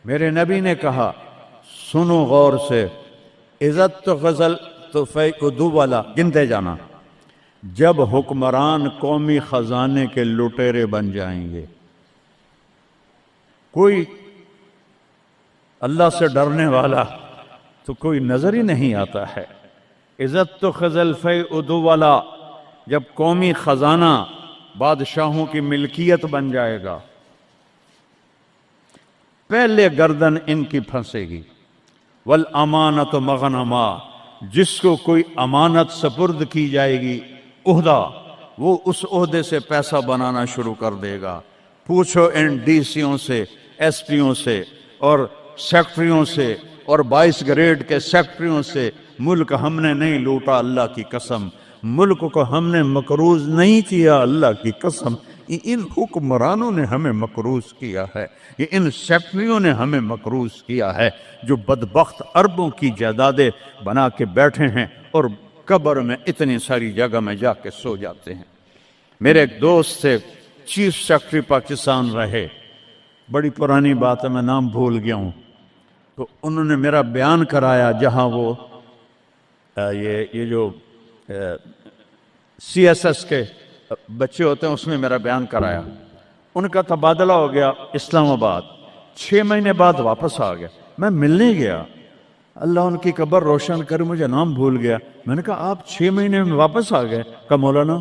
میرے نبی نے کہا سنو غور سے، عزت تو غزل تو فیقدو والا گنتے جانا، جب حکمران قومی خزانے کے لٹیرے بن جائیں گے، کوئی اللہ سے ڈرنے والا تو کوئی نظر ہی نہیں آتا ہے۔ عزت تو خزل فیقدو والا جب قومی خزانہ بادشاہوں کی ملکیت بن جائے گا، پہلے گردن ان کی پھنسے گی۔ والامانت مغنما، جس کو کوئی امانت سپرد کی جائے گی عہدہ، وہ اس عہدے سے پیسہ بنانا شروع کر دے گا۔ پوچھو ان ڈی سیوں سے، ایس پیوں سے اور سیکٹریوں سے اور 22 گریڈ کے سیکٹریوں سے، ملک ہم نے نہیں لوٹا اللہ کی قسم، ملک کو ہم نے مقروض نہیں کیا اللہ کی قسم، ان حکمرانوں نے ہمیں مقروض کیا ہے، یہ ان سیکٹریوں نے ہمیں مقروض کیا ہے، جو بدبخت اربوں کی جائیدادیں بنا کے بیٹھے ہیں اور قبر میں اتنی ساری جگہ میں جا کے سو جاتے ہیں۔ میرے ایک دوست سے چیف سیکرٹری پاکستان رہے، بڑی پرانی بات ہے، میں نام بھول گیا ہوں، تو انہوں نے میرا بیان کرایا جہاں وہ یہ جو سی ایس ایس کے بچے ہوتے ہیں اس میں میرا بیان کرایا۔ ان کا تبادلہ ہو گیا اسلام آباد، 6 مہینے بعد واپس آ گیا، میں ملنے گیا، اللہ ان کی قبر روشن کرے، مجھے نام بھول گیا۔ میں نے کہا آپ 6 مہینے میں واپس آ گئے؟ کہا مولانا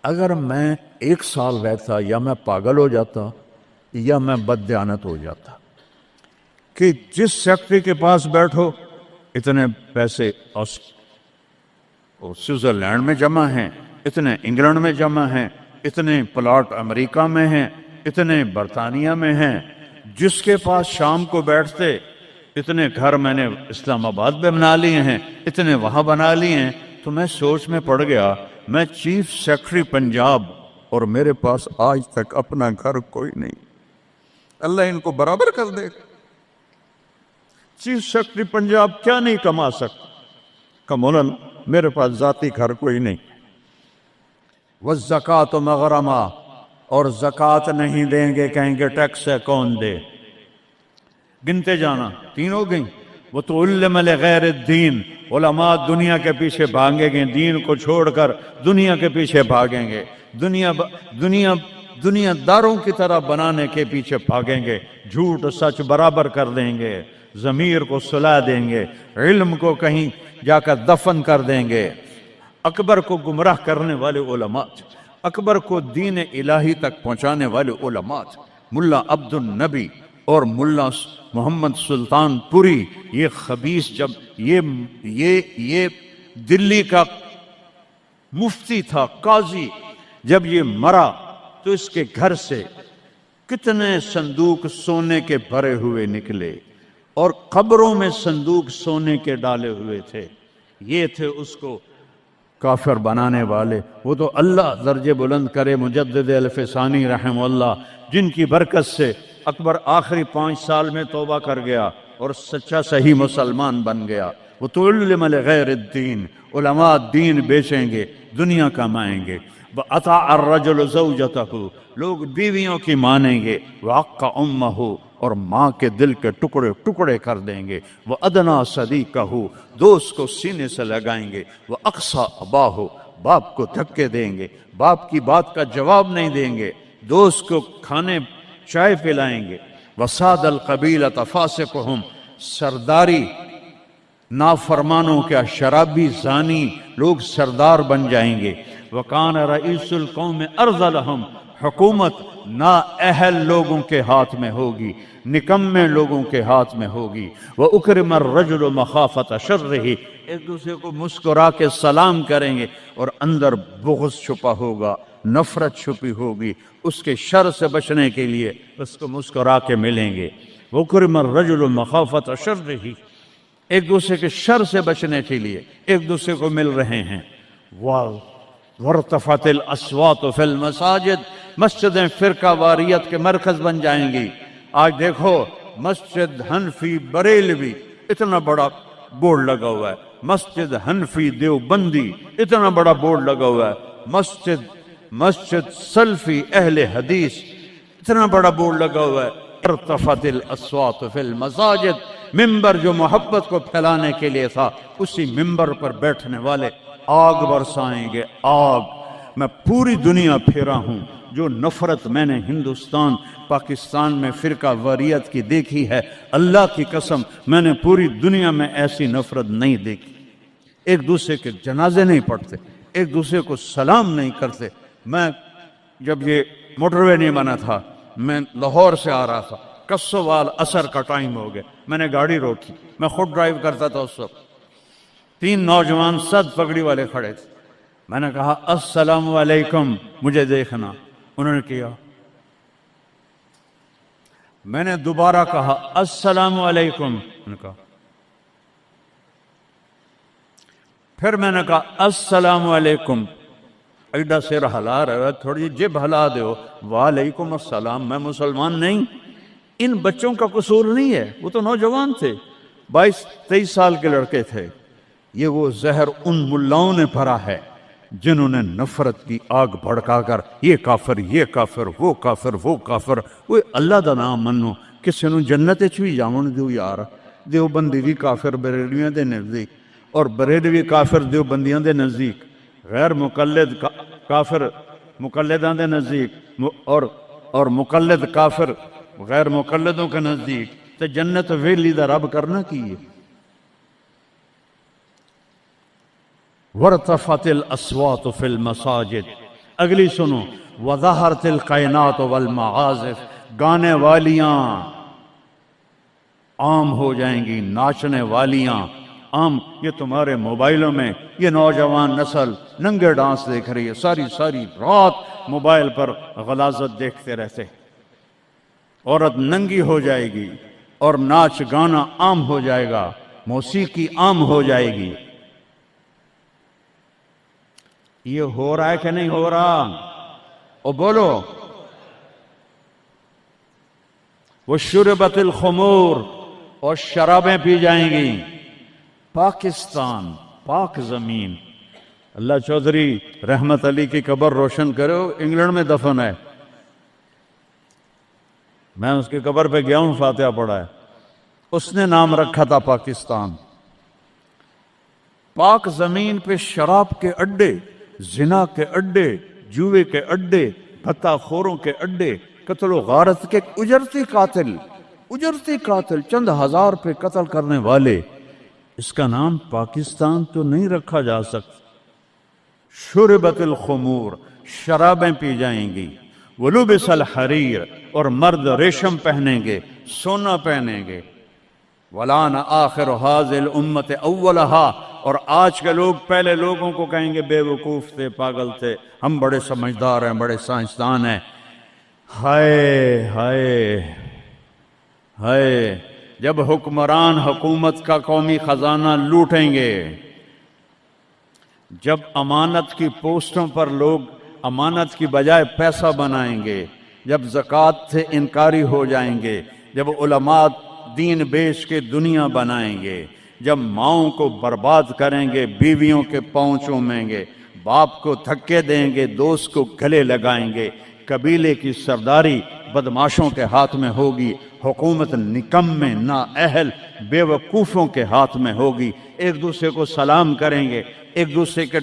اگر میں 1 سال رہتا یا میں پاگل ہو جاتا یا میں بددیانت ہو جاتا، کہ جس سیکٹری کے پاس بیٹھو اتنے پیسے سوئٹزرلینڈ میں جمع ہیں، اتنے انگلینڈ میں جمع ہیں، اتنے پلاٹ امریکہ میں ہیں، اتنے برطانیہ میں ہیں، جس کے پاس شام کو بیٹھتے اتنے گھر میں نے اسلام آباد میں بنا لیے ہیں، اتنے وہاں بنا لیے ہیں۔ تو میں سوچ میں پڑ گیا، میں چیف سیکرٹری پنجاب اور میرے پاس آج تک اپنا گھر کوئی نہیں، اللہ ان کو برابر کر دے۔ چیف سیکرٹری پنجاب کیا نہیں کما سکتا؟ کہ مولانا میرے پاس ذاتی گھر کوئی نہیں۔ والزکوٰۃ مغرمہ، اور زکوٰۃ نہیں دیں گے، کہیں گے ٹیکس ہے کون دے؟ گنتے جانا، 3 ہو گئیں۔ وَتُعَلِّمَ لِغَيْرِ الدِّينِ، علماء دنیا کے پیچھے بھاگیں گے، دین کو چھوڑ کر دنیا کے پیچھے بھاگیں گے، دنیا داروں کی طرح بنانے کے پیچھے بھاگیں گے، جھوٹ سچ برابر کر دیں گے، ضمیر کو سلا دیں گے، علم کو کہیں جا کر دفن کر دیں گے۔ اکبر کو گمراہ کرنے والے علماء، اکبر کو دین الہی تک پہنچانے والے علماء، ملا عبد النبی اور ملا محمد سلطان پوری، یہ خبیث، جب یہ دلی کا مفتی تھا، قاضی، جب یہ مرا تو اس کے گھر سے کتنے صندوق سونے کے بھرے ہوئے نکلے، اور قبروں میں صندوق سونے کے ڈالے ہوئے تھے۔ یہ تھے اس کو کافر بنانے والے۔ وہ تو اللہ درجے بلند کرے مجدد الف ثانی رحمہ اللہ، جن کی برکت سے اکبر آخری 5 سال میں توبہ کر گیا اور سچا صحیح مسلمان بن گیا۔ وَتُعَلِّمَ لِغَيْرِ الدِّينِ، علماء دین بیچیں گے، دنیا کمائیں گے۔ وَأَطَاعَ الرَّجُلُ زَوْجَتَهُ، لوگ بیویوں کی مانیں گے۔ وَعَقَّ أُمَّهُ، اور ماں کے دل کے ٹکڑے ٹکڑے کر دیں گے۔ وَأَدْنَىٰ صَدِيقَهُ، دوست کو سینے سے لگائیں گے۔ وَأَقْصَىٰ أَبَاهُ، باپ کو دھکے دیں گے، باپ کی بات کا جواب نہیں دیں گے، دوست کو کھانے چائے پلائیں گے۔ وَسَادَ الْقَبِيلَةَ فَاسِقُهُمْ، سرداری نافرمانوں کا شرابی زانی لوگ سردار بن جائیں گے۔ وَكَانَ رَئِيسُ الْقَوْمِ أَرْذَلَهُمْ، حکومت نااہل لوگوں کے ہاتھ میں ہوگی، نکمے لوگوں کے ہاتھ میں ہوگی۔ وَأُكْرِمَ الرَّجُلُ مَخَافَةَ شَرِّهِ، ایک دوسرے کو مسکرا کے سلام کریں گے، اور اندر بغض چھپا ہوگا، نفرت چھپی ہوگی، اس کے شر سے بچنے کے لیے اس کو مسکرا کے ملیں گے۔ وَأُكْرِمَ الرَّجُلُ مَخَافَةَ شَرِّهِ، ایک دوسرے کے شر سے بچنے کے لیے ایک دوسرے کو مل رہے ہیں۔ وَارْتَفَعَتِ الْأَصْوَاتُ فِي الْمَسَاجِدِ، مسجدیں فرقہ واریت کے مرکز بن جائیں گی۔ آج دیکھو مسجد حنفی بریلوی اتنا بڑا بورڈ لگا ہوا ہے، مسجد حنفی دیوبندی اتنا بڑا بورڈ لگا ہوا ہے، مسجد سلفی اہل حدیث اتنا بڑا بورڈ لگا ہوا ہے، ارتفعت الاصوات فی المساجد، ممبر جو محبت کو پھیلانے کے لیے تھا، اسی ممبر پر بیٹھنے والے آگ برسائیں گے، آگ۔ میں پوری دنیا پھیرا ہوں، جو نفرت میں نے ہندوستان پاکستان میں فرقہ واریت کی دیکھی ہے، اللہ کی قسم میں نے پوری دنیا میں ایسی نفرت نہیں دیکھی۔ ایک دوسرے کے جنازے نہیں پڑھتے، ایک دوسرے کو سلام نہیں کرتے۔ میں جب یہ موٹر وے نہیں بنا تھا، میں لاہور سے آ رہا تھا، کسوال عصر کا ٹائم ہو گیا، میں نے گاڑی روکی، میں خود ڈرائیو کرتا تھا اس وقت، 3 نوجوان سد پگڑی والے کھڑے تھے، میں نے کہا السلام علیکم، مجھے دیکھنا، انہوں نے کیا، میں نے دوبارہ کہا السلام علیکم، انہوں نے کہا، پھر میں نے کہا السلام علیکم، ایڈا سر ہلا رہا ہے، تھوڑی جب ہلا دیو، وعلیکم السلام، میں مسلمان نہیں۔ ان بچوں کا قصور نہیں ہے، وہ تو نوجوان تھے، 22-23 سال کے لڑکے تھے۔ یہ وہ زہر ان ملاؤں نے بھرا ہے جنہوں نے نفرت کی آگ بھڑکا کر یہ کافر، یہ کافر، وہ کافر، وہ کافر۔ وہ اللہ دا نام منو، کسی نو جنت وچ بھی جاون دیو یار۔ دیوبندی بھی کافر بریلویاں دے نزدیک، اور بریلوی کافر دیوبندیاں دے نزدیک، غیر مقلد کافر مقلداں دے نزدیک، اور مقلد کافر غیر مقلدوں کے نزدیک، تو جنت ویلی دا رب کرنا کی ہے۔ وارتفعت الاصوات فی المساجد، اگلی سنو، وظہرت القینات والمعازف، گانے والیاں عام ہو جائیں گی، ناچنے والیاں عام۔ یہ تمہارے موبائلوں میں یہ نوجوان نسل ننگے ڈانس دیکھ رہی ہے، ساری رات موبائل پر غلاظت دیکھتے رہتے۔ عورت ننگی ہو جائے گی اور ناچ گانا عام ہو جائے گا، موسیقی عام ہو جائے گی۔ یہ ہو رہا ہے کہ نہیں ہو رہا؟ او بولو۔ وشربت الخمور، اور شرابیں پی جائیں گی۔ پاکستان، پاک زمین، اللہ چودھری رحمت علی کی قبر روشن کرو، انگلینڈ میں دفن ہے، میں اس کی قبر پہ گیا ہوں، فاتحہ پڑھا ہے، اس نے نام رکھا تھا پاکستان۔ پاک زمین پہ شراب کے اڈے، زنا کے اڈے، جوئے کے اڈے، بھتہ خوروں کے اڈے، قتل و غارت کے اجرتی قاتل چند ہزار پہ قتل کرنے والے، اس کا نام پاکستان تو نہیں رکھا جا سکتا۔ شربت الخمور، شرابیں پی جائیں گی۔ ولبس الحریر، اور مرد ریشم پہنیں گے، سونا پہنیں گے۔ ولان آخر هذه الامت اولہا، اور آج کے لوگ پہلے لوگوں کو کہیں گے بے وقوف تھے، پاگل تھے، ہم بڑے سمجھدار ہیں، بڑے سائنسدان ہیں۔ ہائے ہائے ہائے، جب حکمران حکومت کا قومی خزانہ لوٹیں گے، جب امانت کی پوسٹوں پر لوگ امانت کی بجائے پیسہ بنائیں گے، جب زکوٰۃ سے انکاری ہو جائیں گے، جب علماء دین بیچ کے دنیا بنائیں گے، جب ماؤں کو برباد کریں گے، بیویوں کے پاؤں چومیں گے، باپ کو دھکے دیں گے، دوست کو گلے لگائیں گے، قبیلے کی سرداری بدماشوں کے ہاتھ میں ہوگی، حکومت نکمے نااہل بے وقوفوں کے ہاتھ میں ہوگی، ایک دوسرے کو سلام کریں گے، ایک دوسرے کے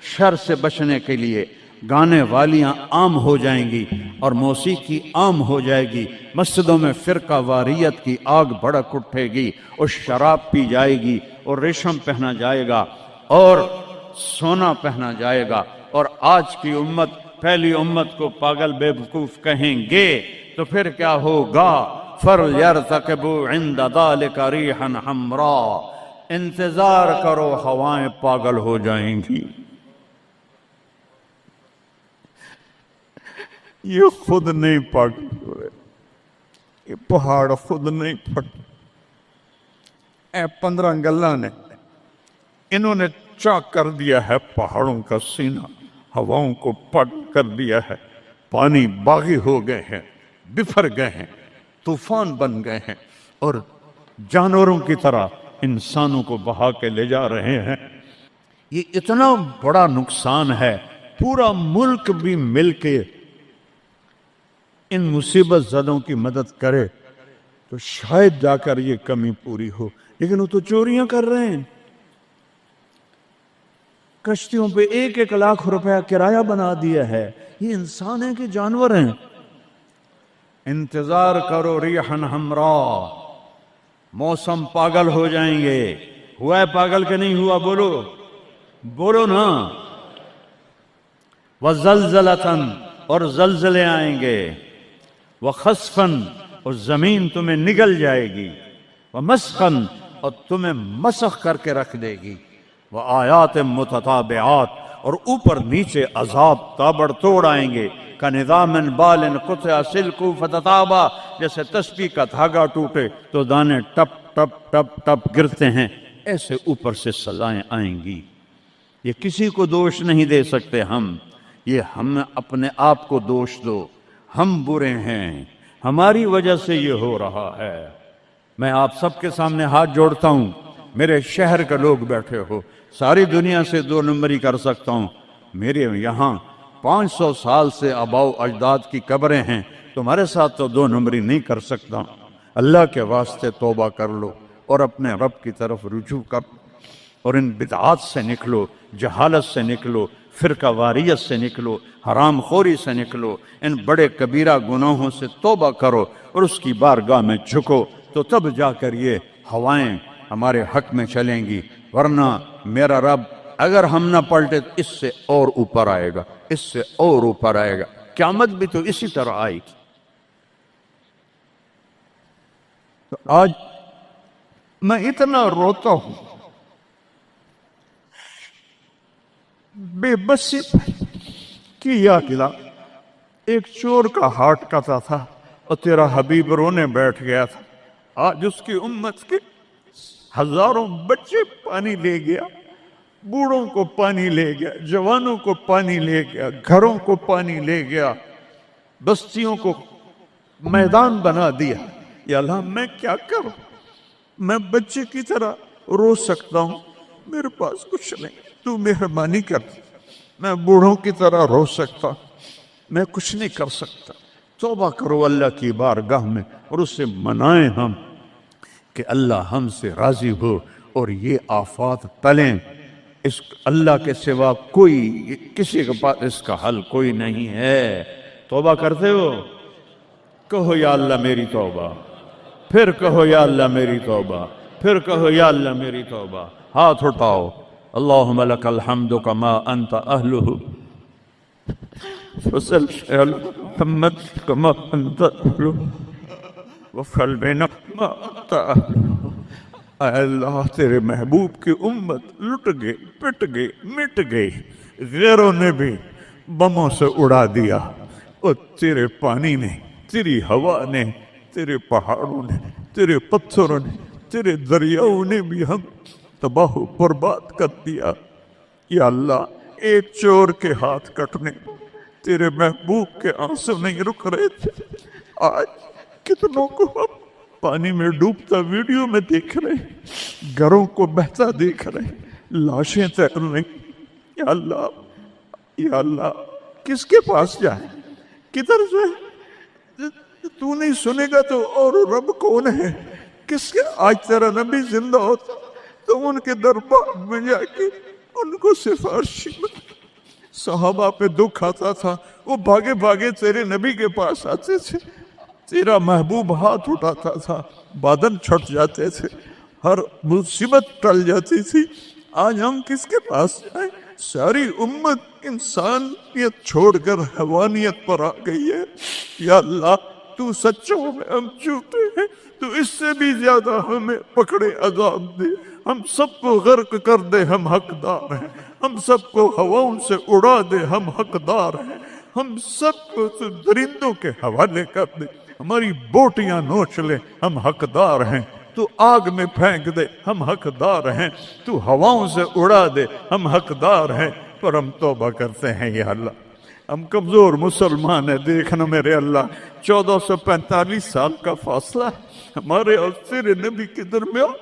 شر سے بچنے کے لیے گانے والیاں عام ہو جائیں گی اور موسیقی عام ہو جائے گی، مسجدوں میں فرقہ واریت کی آگ بھڑک اٹھے گی، اور شراب پی جائے گی، اور ریشم پہنا جائے گا، اور سونا پہنا جائے گا، اور آج کی امت پہلی امت کو پاگل بے وقوف کہیں گے، تو پھر کیا ہوگا؟ فَلْيَرْتَقِبُوا عِنْدَ ذَلِكَ رِيحًا حَمْرَاءَ، انتظار کرو، ہوائیں پاگل ہو جائیں گی۔ یہ خود نہیں پاگل ہو رہے، یہ پہاڑ خود نہیں پھٹ، اے 15 گلہ نے انہوں نے چاک کر دیا ہے پہاڑوں کا سینہ، ہواؤں کو پٹ کر دیا ہے، پانی باغی ہو گئے ہیں، بفر گئے ہیں، طوفان بن گئے ہیں، اور جانوروں کی طرح انسانوں کو بہا کے لے جا رہے ہیں۔ یہ اتنا بڑا نقصان ہے، پورا ملک بھی مل کے ان مصیبت زدوں کی مدد کرے تو شاید جا کر یہ کمی پوری ہو، لیکن وہ تو چوریاں کر رہے ہیں، کشتیوں پہ 1-1 لاکھ روپیہ کرایہ بنا دیا ہے۔ یہ انسان ہیں کہ جانور ہیں؟ انتظار کرو ریحن ہمرا، موسم پاگل ہو جائیں گے۔ ہوا ہے پاگل کہ نہیں ہوا؟ بولو بولو نا۔ وزلزلتن، اور زلزلے آئیں گے، وخسفن، اور زمین تمہیں نگل جائے گی، ومسخن، اور تمہیں مسخ کر کے رکھ دے گی، وآیات متتابعات، اور اوپر نیچے عذاب تابڑ توڑ آئیں گے، کَنِظَامٍ بَالٍ قُطِعَ سِلْكُهُ فَتَتَابَى، جیسے تسبیح کا دھاگا ٹوٹے تو دانے ٹپ ٹپ ٹپ ٹپ گرتے ہیں، ایسے اوپر سے سزائیں آئیں گی۔ یہ کسی کو دوش نہیں دے سکتے ہم، یہ ہم اپنے آپ کو دوش دو، ہم برے ہیں، ہماری وجہ سے یہ ہو رہا ہے۔ میں آپ سب کے سامنے ہاتھ جوڑتا ہوں، میرے شہر کے لوگ بیٹھے ہو، ساری دنیا سے 2 نمبری کر سکتا ہوں، میرے یہاں 500 سال سے آباؤ اجداد کی قبریں ہیں، تمہارے ساتھ تو 2 نمبری نہیں کر سکتا۔ اللہ کے واسطے توبہ کر لو اور اپنے رب کی طرف رجوع کر، اور ان بدعات سے نکلو، جہالت سے نکلو، فرقہ واریت سے نکلو، حرام خوری سے نکلو، ان بڑے کبیرہ گناہوں سے توبہ کرو اور اس کی بارگاہ میں جھکو، تو تب جا کر یہ ہوائیں ہمارے حق میں چلیں گی، ورنہ میرا رب اگر ہم نہ پلٹے اس سے اور اوپر آئے گا، اس سے اور اوپر آئے گا۔ قیامت بھی تو اسی طرح آئی تھی۔ تو آج میں اتنا روتا ہوں، بے بسی کی یاد دلا۔ ایک چور کا ہارٹ کاتا تھا اور تیرا حبیب رونے بیٹھ گیا تھا، آج اس کی امت کے ہزاروں بچے پانی لے گیا، بوڑھوں کو پانی لے گیا، جوانوں کو پانی لے گیا، گھروں کو پانی لے گیا، بستیوں کو میدان بنا دیا۔ یا اللہ میں کیا کروں؟ میں بچے کی طرح رو سکتا ہوں، میرے پاس کچھ نہیں، تو مہربانی کر۔ میں بوڑھوں کی طرح رو سکتا، میں کچھ نہیں کر سکتا۔ توبہ کرو اللہ کی بارگاہ میں اور اس سے منائیں ہم کہ اللہ ہم سے راضی ہو اور یہ آفات ٹلیں۔ اس اللہ کے سوا کوئی، کسی کے پاس اس کا حل کوئی نہیں ہے۔ توبہ کرتے ہو؟ کہو یا اللہ میری توبہ، پھر کہو یا اللہ میری توبہ، پھر کہو یا اللہ میری توبہ۔ ہاتھ اٹھاؤ۔ اللہم لک الحمد کما انت اہلہ، وصلی علی محمد کما انت اہلہ، وفعل بنا ما انت اہلہ۔ اے اللہ تیرے محبوب کی امت لٹ گئی، پٹ گئی، مٹ گئی، غیروں نے بھی بموں سے اڑا دیا، اور تیرے پانی نے، تیری ہوا نے، تیرے پہاڑوں نے، تیرے پتھروں نے، تیرے دریاؤں نے بھی ہم تباہ و برباد کر دیا۔ یا اللہ ایک چور کے ہاتھ کٹنے تیرے محبوب کے آنسو نہیں رک رہے تھے، آج کتنوں کو ہم پانی میں ڈوبتا ویڈیو میں دیکھ رہے ہیں، گھروں کو بہتا دیکھ رہے ہیں، لاشیں تیر رہی۔ یا اللہ، یا اللہ کس کے پاس جائیں، کدھر جائیں؟ تو نہیں سنے گا تو اور رب کون ہے؟ کس کے؟ آج تیرا نبی زندہ ہوتا تو ان کے دربار میں جا کے ان کو سفارشی میں، صحابہ پہ دکھ آتا تھا وہ بھاگے بھاگے تیرے نبی کے پاس آتے تھے، تیرا محبوب ہاتھ اٹھاتا تھا، بادل چھٹ جاتے تھے، ہر مصیبت ٹل جاتی تھی۔ آج ہم کس کے پاس جائیں؟ ساری امت انسانیت چھوڑ کر حیوانیت پر آ گئی ہے۔ یا اللہ تو سچوں میں ہم جھوٹے ہیں، تو اس سے بھی زیادہ ہمیں پکڑے عذاب دے، ہم سب کو غرق کر دے، ہم حقدار ہیں، ہم سب کو ہواؤں سے اڑا دے، ہم حقدار ہیں، ہم سب کو تو درندوں کے حوالے کر دے، ہماری بوٹیاں نوچ لے، ہم حقدار ہیں، تو آگ میں پھینک دے، ہم حقدار ہیں، تو ہواؤں سے اڑا دے، ہم حقدار ہیں، پر ہم توبہ کرتے ہیں۔ یا اللہ ہم کمزور مسلمان ہیں، دیکھنا میرے اللہ 1445 سال کا فاصلہ ہمارے اور تیرے نبی کے درمیان،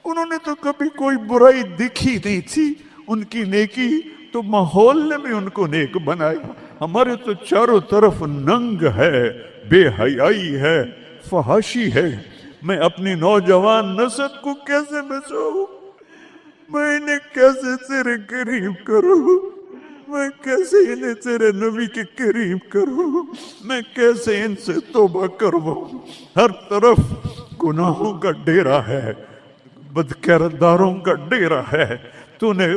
انہوں نے تو کبھی کوئی برائی دکھی نہیں تھی، ان کی نیکی تو ماحول نے بھی ان کو نیک بنایا، ہمارے تو چاروں طرف ننگ ہے، بے حیائی ہے، فحاشی ہے، میں اپنی نوجوان نسل کو کیسے بچاؤں؟ میں انہیں کیسے تیرے قریب کروں؟ میں کیسے انہیں تیرے نبی کے قریب کروں؟ میں کیسے ان سے توبہ کرواؤں؟ ہر طرف گناہوں کا ڈیرا ہے، بد کرداروں کا ڈیرا ہے۔ تو نے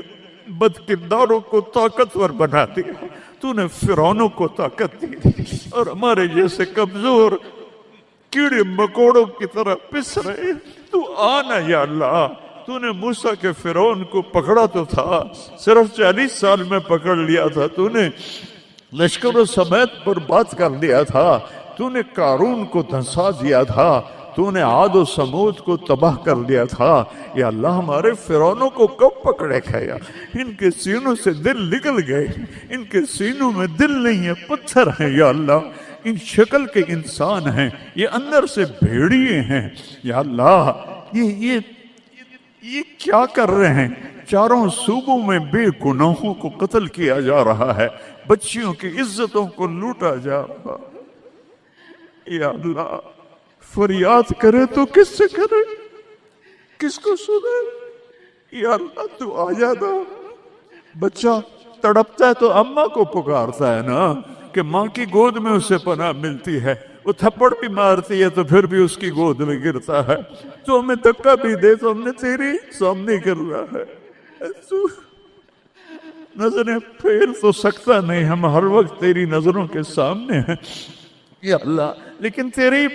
بد کرداروں کو طاقتور بنا دیا، تو نے فرعونوں کو طاقت دی، اور ہمارے جیسے کمزور کیڑے مکوڑوں کی طرح پس رہے۔ تو آنا یا اللہ، تو نے موسیٰ کے فرعون کو پکڑا تو تھا، صرف 40 سال میں پکڑ لیا تھا، تو نے لشکر و سمیت برباد کر دیا تھا، تو نے قارون کو دھنسا دیا تھا، تو نے عاد و سمود کو تباہ کر دیا تھا۔ یا اللہ ہمارے فرعونوں کو کب پکڑے کھایا؟ ان کے سینوں سے دل نکل گئے، ان کے سینوں میں دل نہیں ہے، پتھر ہیں یا اللہ، ان شکل کے انسان ہیں، یہ اندر سے بھیڑیے ہیں یا اللہ۔ یہ کیا کر رہے ہیں؟ چاروں صوبوں میں بے گناہوں کو قتل کیا جا رہا ہے، بچیوں کی عزتوں کو لوٹا جا رہا ہے یا اللہ۔ فریاد کرے تو کس سے کرے، کس کو سنے؟ یا اللہ تو آ جانا۔ بچہ تڑپتا ہے تو اماں کو پکارتا ہے نا، کہ ماں کی گود میں اسے پناہ ملتی ہے، وہ تھپڑ بھی مارتی ہے تو پھر بھی اس کی گود میں گرتا ہے۔ تو ہمیں دھکا بھی دے تو ہم نے تیری سامنے کر رہا ہے، تو نظریں پھیر تو سکتا نہیں، ہم ہر وقت تیری نظروں کے سامنے ہیں یا اللہ، لیکن تیری